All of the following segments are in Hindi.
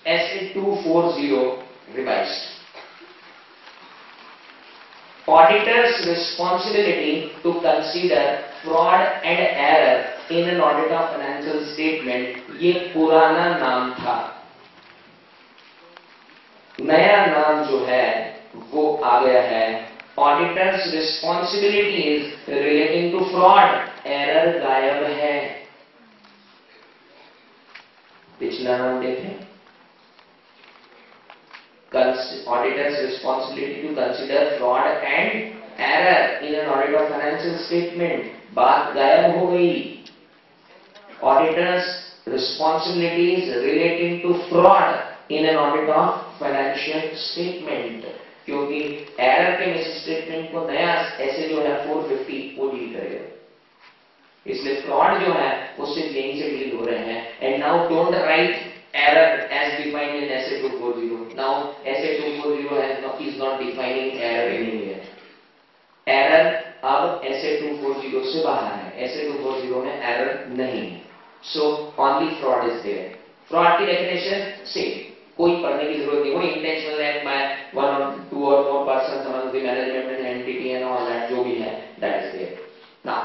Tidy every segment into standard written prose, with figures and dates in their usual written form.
SA-240 revised. Auditor's responsibility to consider fraud and error in an audit of financial statement, ये पुराना नाम था. नया नाम जो है वो आ गया है Auditor's responsibilities relating to fraud. Error गायब है. पिछला नाम देखें. Auditor's responsibility to consider fraud and error in an audit of financial statement. बात गायब हो गई. Auditor's responsibilities relating to fraud in an audit of financial statement. क्योंकि एरर के मिस स्टेटमेंट को नया ऐसे जो है 450 वो डील करेगा. इसलिए फ्रॉड जो है उससे यहीं से डील हो रहे हैं. And now don't write error as defined in SA-240. Now SA-240 is not defining error anywhere. Error अब SA-240 से बाहर है. SA-240 में error नहीं है. So only fraud is there. Fraud की definition same. कोई पढ़ने की जरूरत नहीं. वो intentional act by one or two or more persons among the management and entity and all that जो भी है that is there. Now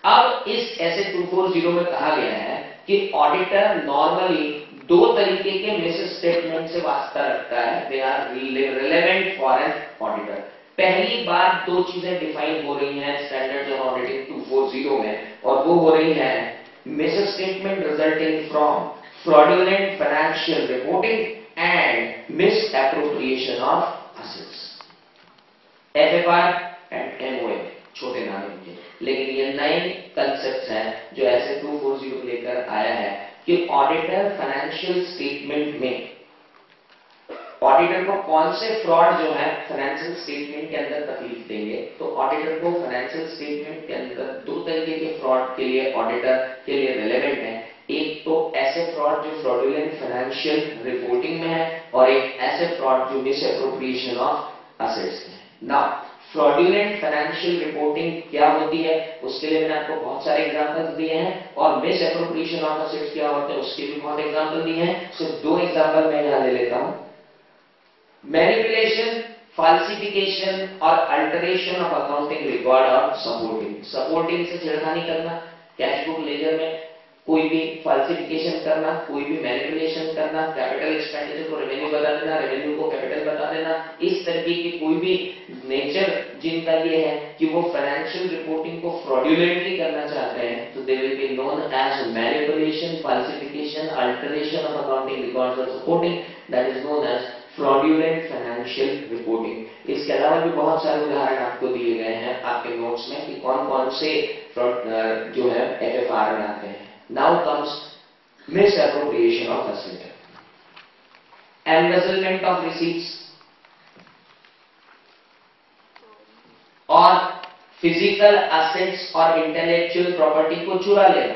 अब इस SA-240 में कहा गया है कि ऑडिटर नॉर्मली दो तरीके के मिस स्टेटमेंट से वास्ता रखता है. They are relevant for an auditor. पहली बार दो चीजें डिफाइन हो रही हैं स्टैंडर्ड्स ऑफ ऑडिटिंग 240 में, और वो हो रही है misstatement resulting from fraudulent financial reporting and misappropriation of assets. FFR and MOA छोटे नाम के, लेकिन ये नए कंसेप्ट हैं जो ऐसे 240 लेकर आया है कि ऑडिटर फाइनेंशियल स्टेटमेंट में ऑडिटर को कौन से फ्रॉड जो है फाइनेंशियल स्टेटमेंट के अंदर तकलीफ देंगे. तो ऑडिटर को फाइनेंशियल स्टेटमेंट के अंदर दो तरीके के फ्रॉड के लिए ऑडिटर के लिए रिलेवेंट है. एक तो ऐसे फ्रॉड जो फ्रॉडुलेंट फाइनेंशियल रिपोर्टिंग में है, और एक ऐसे फ्रॉड जो मिस एप्रोप्रिएशन ऑफ असेट्स में है. नाउ फ्रॉडुलेंट फाइनेंशियल रिपोर्टिंग क्या होती है उसके लिए मैंने आपको बहुत सारे एग्जांपल्स दिए हैं, और मिस एप्रोप्रिएशन ऑफ असेट्स क्या होते हैं उसके भी बहुत एग्जांपल दिए हैं. सिर्फ दो एग्जांपल मैं यहां ले लेता हूं. मैनिपुलेशन, फाल्सिफिकेशन और अल्टरेशन ऑफ अकाउंटिंग रिकॉर्ड और सपोर्टिंग. सपोर्टिंग से छेड़खानी करना, कैश बुक लेजर में कोई भी फाल्सिफिकेशन करना, कोई भी मैनिपुलेशन करना, कैपिटल एक्सपेंडिचर को रेवेन्यू बता देना, रेवेन्यू को कैपिटल बता देना. इस तरीके की कोई भी नेचर जिनका ये है कि वो फाइनेंशियल रिपोर्टिंग को फ्रॉडुलेंटली करना चाहते हैं, तो they will be known as manipulation, falsification, alteration of accounting records और supporting. That is known as fraudulent financial reporting. इसके अलावा भी बहुत सारे उदाहरण आपको दिए गए हैं आपके नोट्स में कि कौन कौन से जो है एफएफआर में आते हैं. Now comes misappropriation of asset, embezzlement of receipts, और फिजिकल एसेट्स और इंटेलेक्चुअल प्रॉपर्टी को चुरा लेना.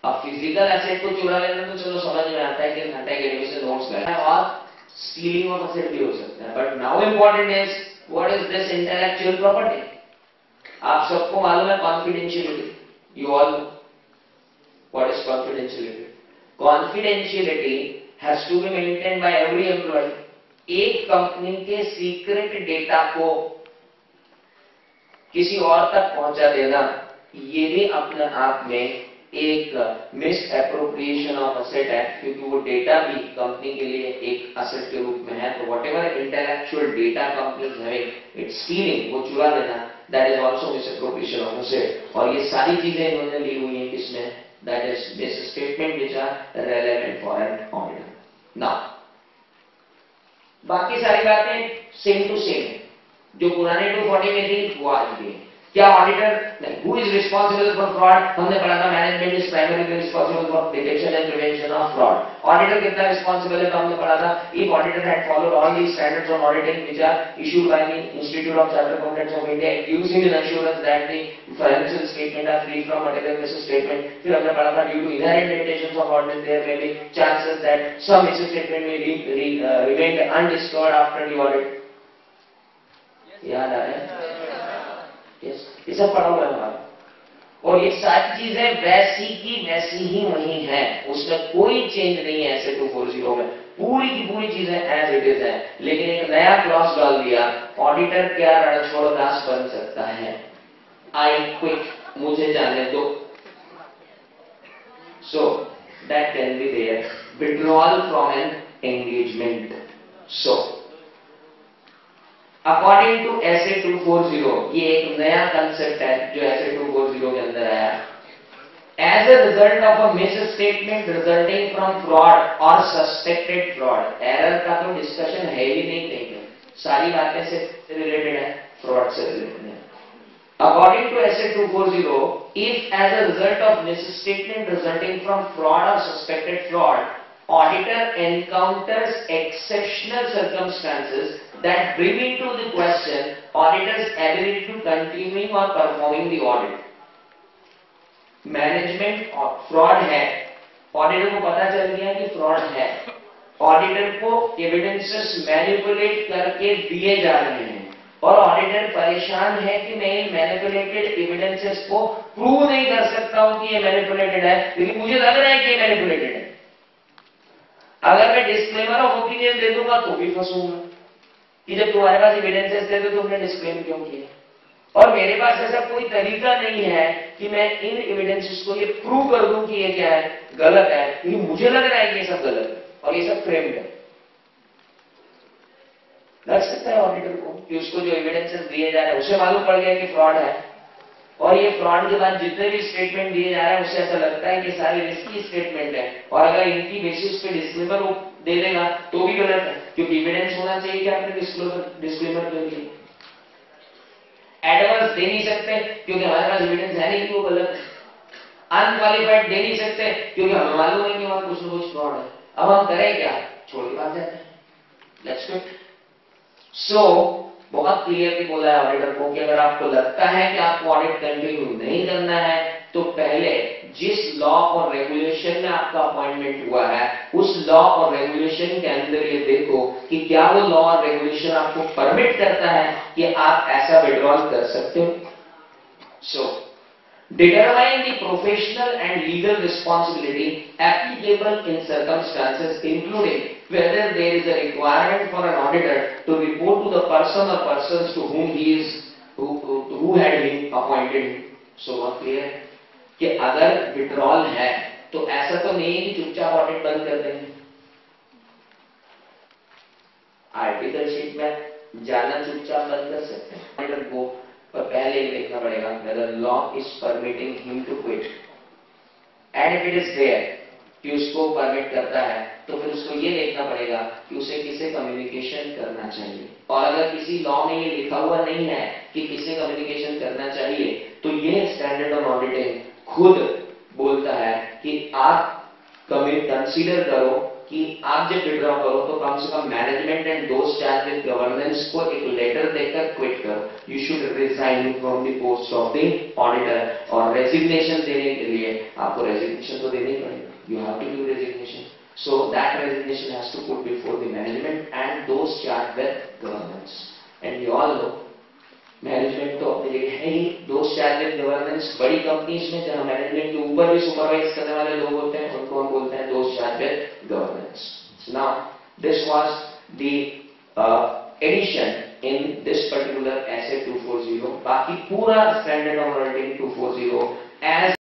अब फिजिकल एसेट को चुरा लेना तो चलो समझ में आता है कि घंटा अकेडमी से नोट्स गए हैं, और स्टीलिंग ऑफ एसेट भी हो सकता है. But now important is what is this intellectual property. आप सबको मालूम है confidentiality. You all what is confidentiality? Confidentiality has to be maintained by every employee. एक कंपनी के सीक्रेट डेटा को किसी और तक पहुंचा देना ये भी अपने आप में एक मिस एप्रोप्रिएशन ऑफ असेट है, क्योंकि वो डेटा भी कंपनी के लिए एक असेट के रूप में है. तो what ever intellectual data company having its stealing, वो चुरा लेना, that is also miss appropriation of asset. और ये सारी चीजें इन्होंने ली हुई है किसमें, that is this statement which are relevant for an auditor. Now बाकी सारी बातें सेम टू सेम है. जो पुराने 240 में थी वो आज भी है. क्या ऑडिटर नहीं, who is responsible for fraud हमने पढ़ा था. Management is primarily responsible for detection and prevention of fraud. Auditor कितना रिस्पांसिबल है तो हमने पढ़ा था. If auditor had followed all the standards on auditing which are issued by the institute of chartered accountants of India, it gives him an assurance that the financial statement are free from material misstatement. फिर हमने पढ़ा था due to inherent limitations of audit there may be chances that some misstatement में remain undiscovered after the audit. याद आ रहा है? ये सब पढ़ा हुआ है हमारा. और ये सारी चीजें वैसी की वैसी ही वही है, उसमें कोई चेंज नहीं है ऐसे 240 में, पूरी की पूरी चीजें एज इट इज है। लेकिन एक नया क्लॉज डाल दिया, ऑडिटर क्या रणछोड़ दास बन सकता है? आई क्विट, मुझे जाने दो। So that can be there, withdrawal from an engagement. So according to SA 240, ये एक नया कंसेप्ट है जो एसे 240 के अंदर आया। As a result of a misstatement resulting from fraud और सस्पेक्टेड फ्रॉड, एरर का तो डिस्कशन है ही नहीं कहीं पे, सारी बातें से रिलेटेड है, फ्रॉड से रिलेटेड है। According to SA 240, if as a result of misstatement resulting from fraud और suspected fraud, auditor encounters exceptional circumstances that bring into the question auditor's ability to continuing or performing the audit. Management fraud है, ऑडिटर को पता चल गया कि फ्रॉड है, ऑडिटर को एविडेंसेस मैनिपुलेट करके दिए जा रहे हैं और ऑडिटर परेशान है कि मैं इन मैनिपुलेटेड एविडेंसेस को प्रूव नहीं कर सकता हूं कि ये मैनिपुलेटेड है, लेकिन मुझे लग रहा है कि ये मैनिपुलेटेड है। अगर मैं डिस्क्लेमर ऑफ ओपिनियन दे दूंगा तो भी फंसूंगा कि जब तुम्हारे पास एविडेंसेस थे तो तुमने डिस्क्लेम क्यों किया, और मेरे पास ऐसा कोई तरीका नहीं है कि मैं इन एविडेंसेस को ये प्रूव कर दूं कि ये क्या है, गलत है, क्योंकि मुझे लग रहा है कि ये सब गलत है और ये सब फ्रेम्ड है। लग सकता है ऑडिटर को कि उसको जो एविडेंसेस दिए जा रहे हैं उसे मालूम पड़ गया कि फ्रॉड है, और ये फ्रॉड के बाद जितने भी स्टेटमेंट दिए जा रहे हैं उससे ऐसा लगता है कि सारे रिस्की स्टेटमेंट है, और अगर इनकी बेसिस पे डिस्क्लेमर वो दे देगा तो भी गलत है, क्योंकि एविडेंस होना चाहिए कि आपने डिस्क्लेमर क्यों दिया। एडवांस दे नहीं सकते क्योंकि हमारे पास एविडेंस है नहीं कि वो गलत है, अनक्वालिफाइड दे नहीं सकते क्योंकि हमें मालूम है कि वहां कुछ ना कुछ फ्रॉड है। अब हम करें क्या? छोड़ के भाग जाते हैं, लेट्स क्विट। सो बहुत क्लियरली बोला है ऑडिटर को कि अगर आपको लगता है कि आपको ऑडिट कंटिन्यू नहीं करना है तो पहले जिस लॉ और रेगुलेशन में आपका अपॉइंटमेंट हुआ है उस लॉ और रेगुलेशन के अंदर ये देखो कि क्या वो लॉ और रेगुलेशन आपको परमिट करता है कि आप ऐसा विड्रॉल कर सकते हो। सो determine the professional and legal responsibility applicable in circumstances including whether there is a requirement for an auditor to report to the person or persons to whom who had been appointed. So what clear कि अगर विड्रॉल है तो ऐसा तो नहीं है कि चुपचाप ऑडिट बंद कर देंगे। आर्टिकल शीट में जाना चुपचाप बंद कर सकते हैं ऑडिटर को, पर पहले ही देखना पड़ेगा whether law is permitting him to quit and if it is there कि उसको परमिट करता है तो फिर उसको ये देखना पड़ेगा कि उसे किसे कम्युनिकेशन करना चाहिए, और अगर किसी लॉ में ये लिखा हुआ नहीं है कि किसे कम्युनिकेशन करना चाहिए तो ये स्टैंडर्ड ऑन ऑडिटिंग खुद बोलता है कि आप कंसीडर करो कि आप जब विड्रॉ करो तो कम से कम management and those charge with governance को एक लेटर देकर क्विट करो। You should resign from the post of the auditor, और रेजिग्नेशन देने के लिए आपको रेजिग्नेशन तो देना ही पड़ेगा, you have to give resignation. So that resignation has to put before the management and those charge with governance, and you all know management तो अपनी जगह है ही, दोस्त चार्ज विद गवर्नेंस बड़ी कंपनीज में जहां मैनेजमेंट के ऊपर भी सुपरवाइज करने वाले लोग होते हैं उनको हम बोलते हैं those charge with governance. Now this was the addition in this particular SA 240, बाकी पूरा स्टैंडर्ड ऑन ऑडिटिंग 240 एज